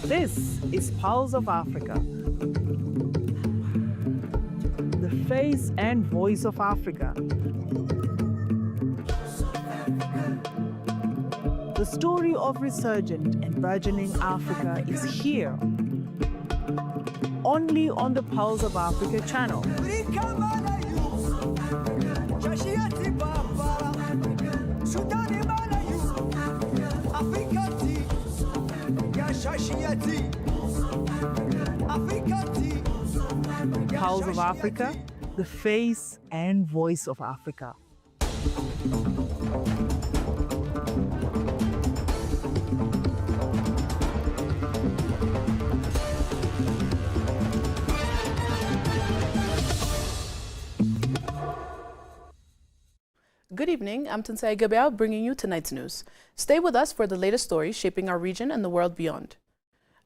This is Pulse of Africa, the face and voice of Africa. The story of resurgent and burgeoning Africa is here, only on the Pulse of Africa channel. Pulse of Africa, the face and voice of Africa. Good evening, I'm Tansai Gabeau bringing you tonight's news. Stay with us for the latest stories shaping our region and the world beyond.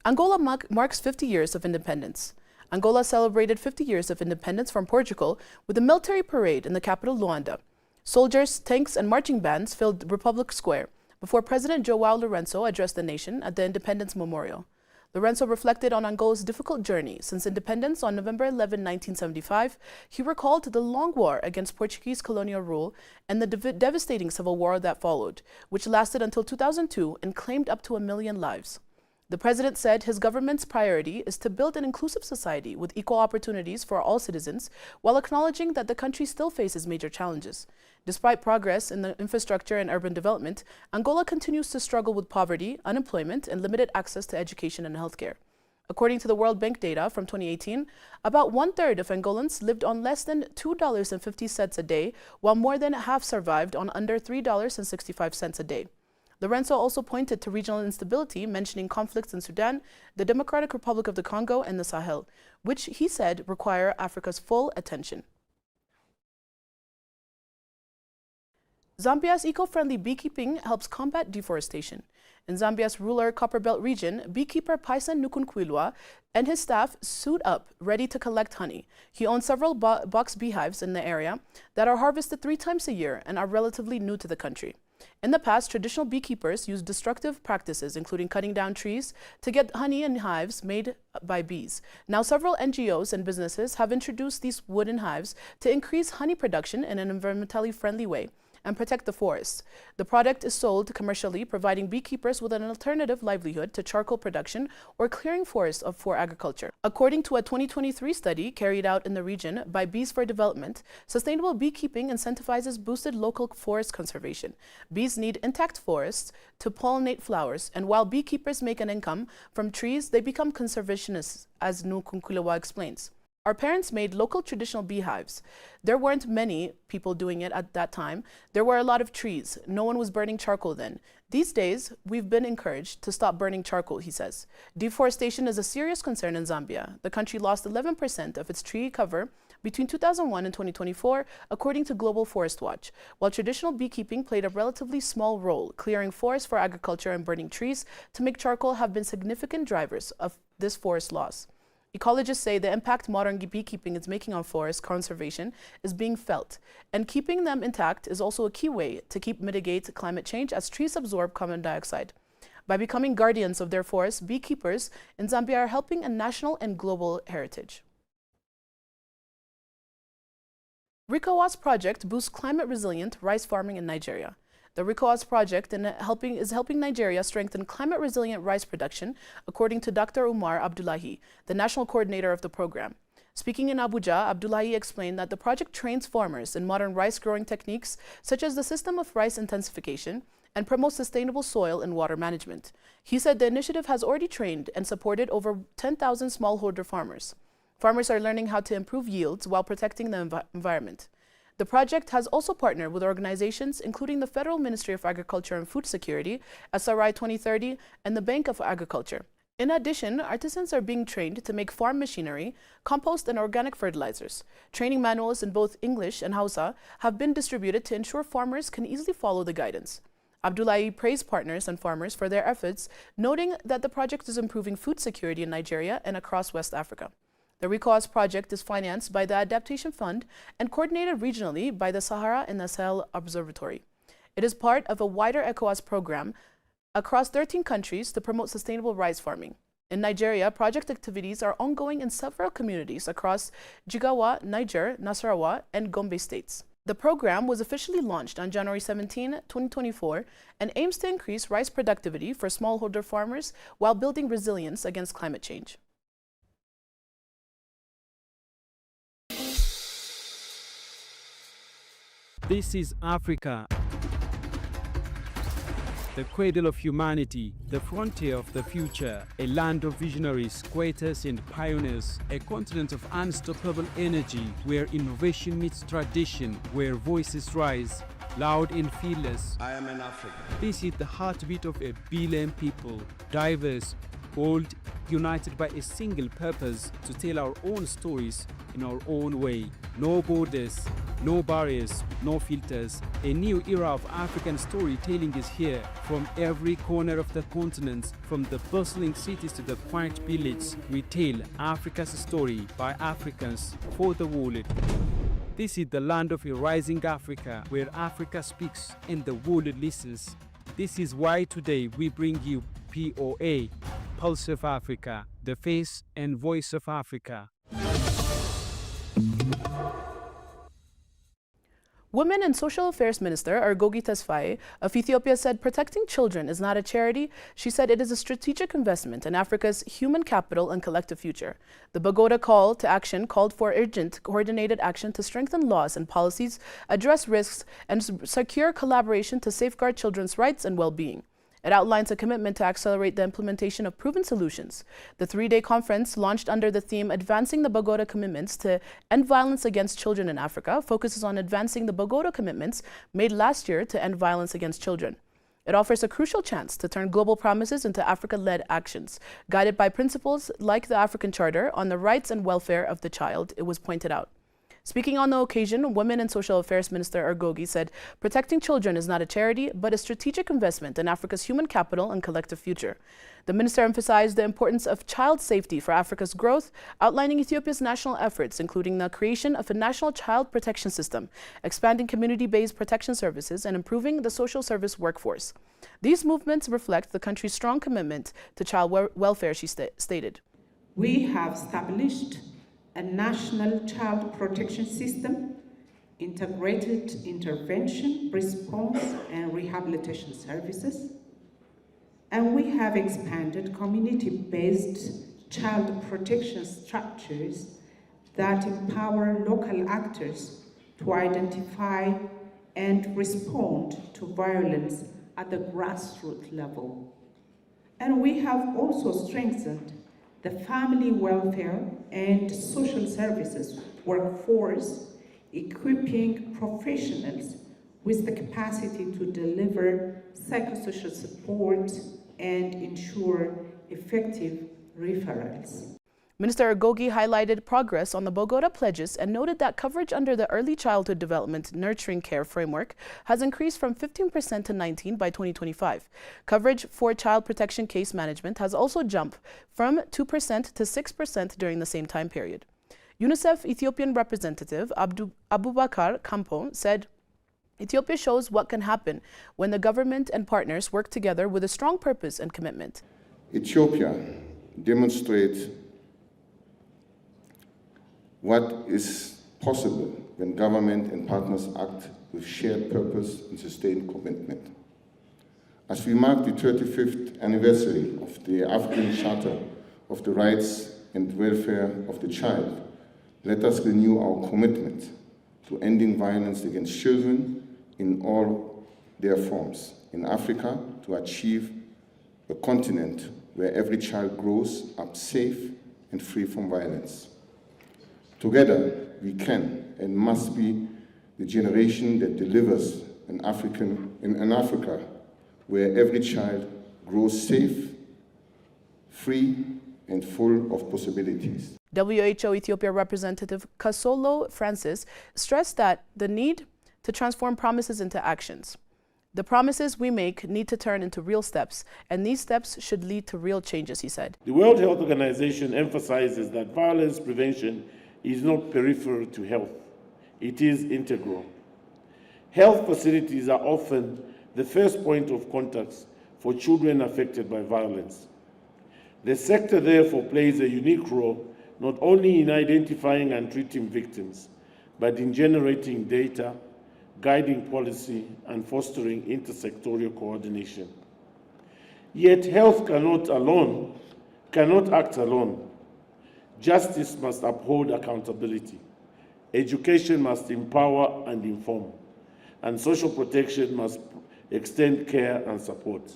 Angola marks 50 years of independence. Angola celebrated 50 years of independence from Portugal with a military parade in the capital, Luanda. Soldiers, tanks, and marching bands filled Republic Square before President João Lourenço addressed the nation at the Independence Memorial. Lourenço reflected on Angola's difficult journey since independence on November 11, 1975. He recalled the long war against Portuguese colonial rule and the devastating civil war that followed, which lasted until 2002 and claimed up to 1 million lives. The president said his government's priority is to build an inclusive society with equal opportunities for all citizens, while acknowledging that the country still faces major challenges. Despite progress in the infrastructure and urban development, Angola continues to struggle with poverty, unemployment, and limited access to education and healthcare. According to the World Bank data from 2018, about 1/3 of Angolans lived on less than $2.50 a day, while more than half survived on under $3.65 a day. Lourenço also pointed to regional instability, mentioning conflicts in Sudan, the Democratic Republic of the Congo, and the Sahel, which he said require Africa's full attention. Zambia's eco-friendly beekeeping helps combat deforestation. In Zambia's rural Copperbelt region, beekeeper Paisan Nukunkwilwa and his staff suit up, ready to collect honey. He owns several box beehives in the area that are harvested 3 times a year and are relatively new to the country. In the past, traditional beekeepers used destructive practices, including cutting down trees, to get honey in hives made by bees. Now, several NGOs and businesses have introduced these wooden hives to increase honey production in an environmentally friendly way and protect the forests. The product is sold commercially, providing beekeepers with an alternative livelihood to charcoal production or clearing forests for agriculture. According to a 2023 study carried out in the region by Bees for Development, sustainable beekeeping incentivizes boosted local forest conservation. Bees need intact forests to pollinate flowers, and while beekeepers make an income from trees, they become conservationists, as Nukunkwilwa explains. Our parents made local traditional beehives. There weren't many people doing it at that time. There were a lot of trees. No one was burning charcoal then. These days, we've been encouraged to stop burning charcoal, he says. Deforestation is a serious concern in Zambia. The country lost 11% of its tree cover between 2001 and 2024, according to Global Forest Watch, while traditional beekeeping played a relatively small role. Clearing forests for agriculture and burning trees to make charcoal have been significant drivers of this forest loss. Ecologists say the impact modern beekeeping is making on forest conservation is being felt, and keeping them intact is also a key way to mitigate climate change as trees absorb carbon dioxide. By becoming guardians of their forests, beekeepers in Zambia are helping a national and global heritage. RICOWAS project boosts climate-resilient rice farming in Nigeria. The RICOWAS project is helping Nigeria strengthen climate-resilient rice production, according to Dr. Umar Abdullahi, the national coordinator of the program. Speaking in Abuja, Abdullahi explained that the project trains farmers in modern rice-growing techniques, such as the system of rice intensification, and promotes sustainable soil and water management. He said the initiative has already trained and supported over 10,000 smallholder farmers. Farmers are learning how to improve yields while protecting the environment. The project has also partnered with organizations including the Federal Ministry of Agriculture and Food Security, SRI 2030, and the Bank of Agriculture. In addition, artisans are being trained to make farm machinery, compost, and organic fertilizers. Training manuals in both English and Hausa have been distributed to ensure farmers can easily follow the guidance. Abdullahi praised partners and farmers for their efforts, noting that the project is improving food security in Nigeria and across West Africa. The RICOWAS project is financed by the Adaptation Fund and coordinated regionally by the Sahara and the Sahel Observatory. It is part of a wider ECOWAS program across 13 countries to promote sustainable rice farming. In Nigeria, project activities are ongoing in several communities across Jigawa, Niger, Nasarawa, and Gombe states. The program was officially launched on January 17, 2024, and aims to increase rice productivity for smallholder farmers while building resilience against climate change. This is Africa, the cradle of humanity, the frontier of the future, a land of visionaries, creators and pioneers, a continent of unstoppable energy where innovation meets tradition, where voices rise, loud and fearless. I am an African. This is the heartbeat of a billion people, diverse, bold, united by a single purpose to tell our own stories in our own way. No borders, no barriers, no filters. A new era of African storytelling is here. From every corner of the continent, from the bustling cities to the quiet villages, we tell Africa's story by Africans for the world. This is the land of a rising Africa, where Africa speaks and the world listens. This is why today we bring you POA, Pulse of Africa, the face and voice of Africa. Women and Social Affairs Minister Argogi Tesfaye of Ethiopia said protecting children is not a charity. She said it is a strategic investment in Africa's human capital and collective future. The Bogota call to action called for urgent, coordinated action to strengthen laws and policies, address risks, and secure collaboration to safeguard children's rights and well-being. It outlines a commitment to accelerate the implementation of proven solutions. The three-day conference, launched under the theme Advancing the Bogota Commitments to End Violence Against Children in Africa, focuses on advancing the Bogota commitments made last year to end violence against children. It offers a crucial chance to turn global promises into Africa-led actions, guided by principles like the African Charter on the rights and welfare of the child, it was pointed out. Speaking on the occasion, Women and Social Affairs Minister Argogi said, protecting children is not a charity, but a strategic investment in Africa's human capital and collective future. The minister emphasized the importance of child safety for Africa's growth, outlining Ethiopia's national efforts, including the creation of a national child protection system, expanding community-based protection services, and improving the social service workforce. These movements reflect the country's strong commitment to child welfare, she stated. We have established a national child protection system, integrated intervention, response, and rehabilitation services. And we have expanded community-based child protection structures that empower local actors to identify and respond to violence at the grassroots level. And we have also strengthened the family welfare and social services workforce, equipping professionals with the capacity to deliver psychosocial support and ensure effective referrals. Minister Argogi highlighted progress on the Bogota pledges and noted that coverage under the Early Childhood Development Nurturing Care Framework has increased from 15% to 19% by 2025. Coverage for child protection case management has also jumped from 2% to 6% during the same time period. UNICEF Ethiopian representative Abubakar Kampo said, Ethiopia shows what can happen when the government and partners work together with a strong purpose and commitment. Ethiopia demonstrates what is possible when government and partners act with shared purpose and sustained commitment. As we mark the 35th anniversary of the African Charter of the Rights and Welfare of the Child, let us renew our commitment to ending violence against children in all their forms in Africa, to achieve a continent where every child grows up safe and free from violence. Together, we can and must be the generation that delivers in an Africa where every child grows safe, free, and full of possibilities. WHO Ethiopia representative Kasolo Francis stressed that the need to transform promises into actions. The promises we make need to turn into real steps, and these steps should lead to real changes, he said. The World Health Organization emphasizes that violence prevention is not peripheral to health. It is integral. Health facilities are often the first point of contact for children affected by violence. The sector therefore plays a unique role not only in identifying and treating victims, but in generating data, guiding policy, and fostering intersectoral coordination. Yet health cannot act alone. Justice must uphold accountability. Education must empower and inform, and social protection must extend care and support.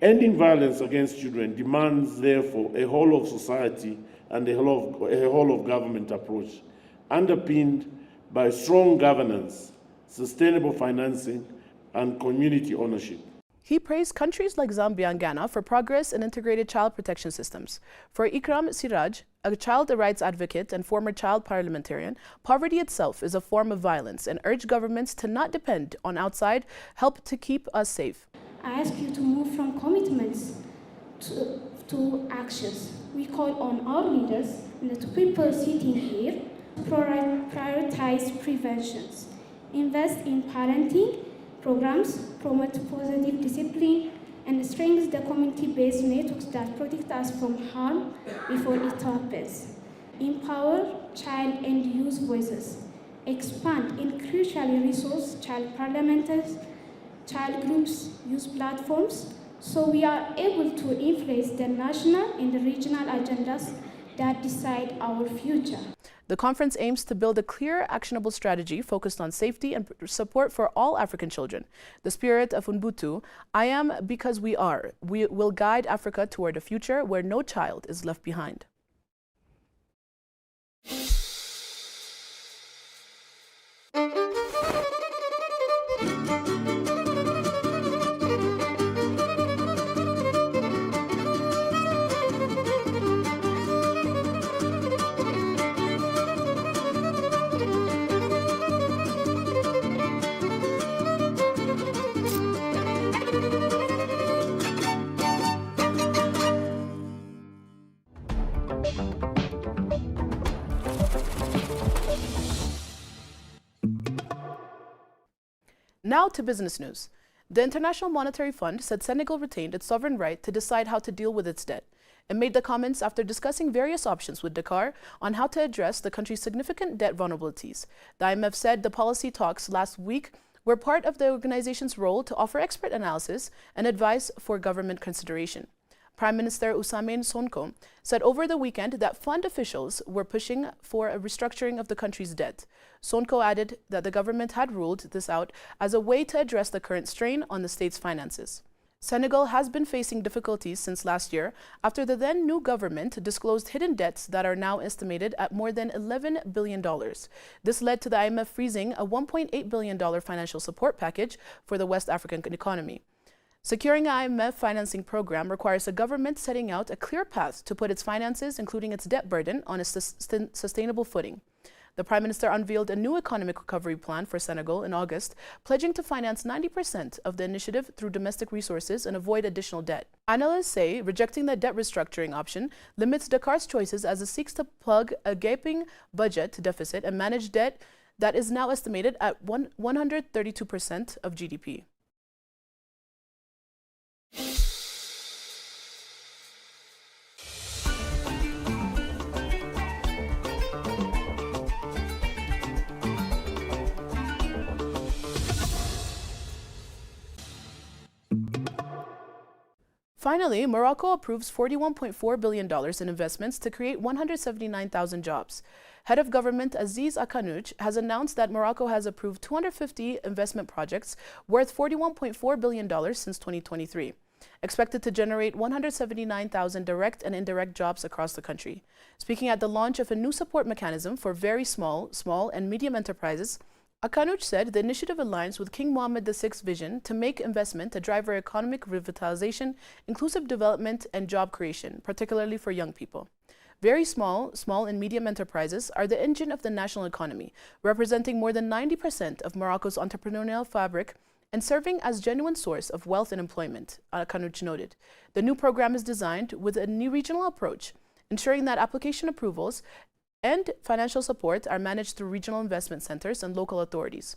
Ending violence against children demands, therefore, a whole of society and a whole of government approach, underpinned by strong governance, sustainable financing, and community ownership. He praised countries like Zambia and Ghana for progress in integrated child protection systems. For Ikram Siraj, a child rights advocate and former child parliamentarian, poverty itself is a form of violence and urged governments to not depend on outside help to keep us safe. I ask you to move from commitments to actions. We call on our leaders and the people sitting here to prioritize preventions, invest in parenting programs, promote positive discipline, and strengthen the community-based networks that protect us from harm before it happens. Empower child and youth voices. Expand and crucially resource child parliamentarians, child groups, youth platforms, so we are able to influence the national and the regional agendas that decide our future. The conference aims to build a clear, actionable strategy focused on safety and support for all African children. The spirit of Ubuntu, I am because we are, will guide Africa toward a future where no child is left behind. Now to business news. The International Monetary Fund said Senegal retained its sovereign right to decide how to deal with its debt. It made the comments after discussing various options with Dakar on how to address the country's significant debt vulnerabilities. The IMF said the policy talks last week were part of the organization's role to offer expert analysis and advice for government consideration. Prime Minister Ousmane Sonko said over the weekend that fund officials were pushing for a restructuring of the country's debt. Sonko added that the government had ruled this out as a way to address the current strain on the state's finances. Senegal has been facing difficulties since last year after the then new government disclosed hidden debts that are now estimated at more than $11 billion. This led to the IMF freezing a $1.8 billion financial support package for the West African economy. Securing an IMF financing program requires a government setting out a clear path to put its finances, including its debt burden, on a sustainable footing. The Prime Minister unveiled a new economic recovery plan for Senegal in August, pledging to finance 90% of the initiative through domestic resources and avoid additional debt. Analysts say rejecting the debt restructuring option limits Dakar's choices as it seeks to plug a gaping budget deficit and manage debt that is now estimated at 132% of GDP. Finally, Morocco approves $41.4 billion in investments to create 179,000 jobs. Head of Government Aziz Akanouch has announced that Morocco has approved 250 investment projects worth $41.4 billion since 2023, expected to generate 179,000 direct and indirect jobs across the country. Speaking at the launch of a new support mechanism for very small and medium enterprises, Akanouch said the initiative aligns with King Mohammed VI's vision to make investment a driver of economic revitalization, inclusive development, and job creation, particularly for young people. Very small and medium enterprises are the engine of the national economy, representing more than 90% of Morocco's entrepreneurial fabric and serving as genuine source of wealth and employment, Akanouch noted. The new program is designed with a new regional approach, ensuring that application approvals and financial support are managed through regional investment centers and local authorities.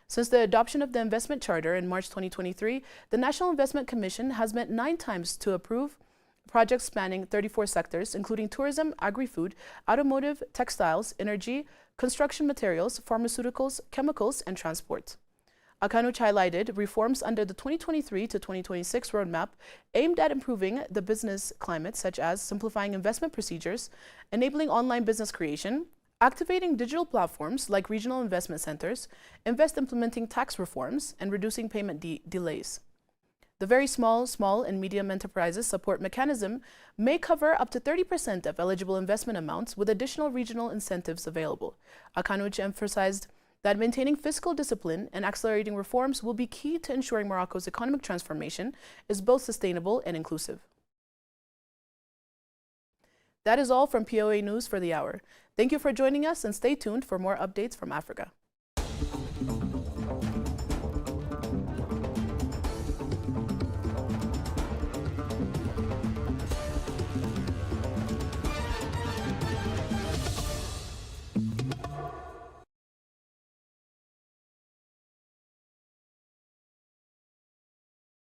Since the adoption of the investment charter in March 2023, the National Investment Commission has met 9 times to approve projects spanning 34 sectors, including tourism, agri-food, automotive, textiles, energy, construction materials, pharmaceuticals, chemicals, and transport. Akanuch highlighted reforms under the 2023 to 2026 roadmap aimed at improving the business climate, such as simplifying investment procedures, enabling online business creation, activating digital platforms like regional investment centers, implementing tax reforms, and reducing payment delays. The very small and medium enterprises support mechanism may cover up to 30% of eligible investment amounts with additional regional incentives available. Akanuch emphasized that maintaining fiscal discipline and accelerating reforms will be key to ensuring Morocco's economic transformation is both sustainable and inclusive. That is all from POA News for the hour. Thank you for joining us and stay tuned for more updates from Africa.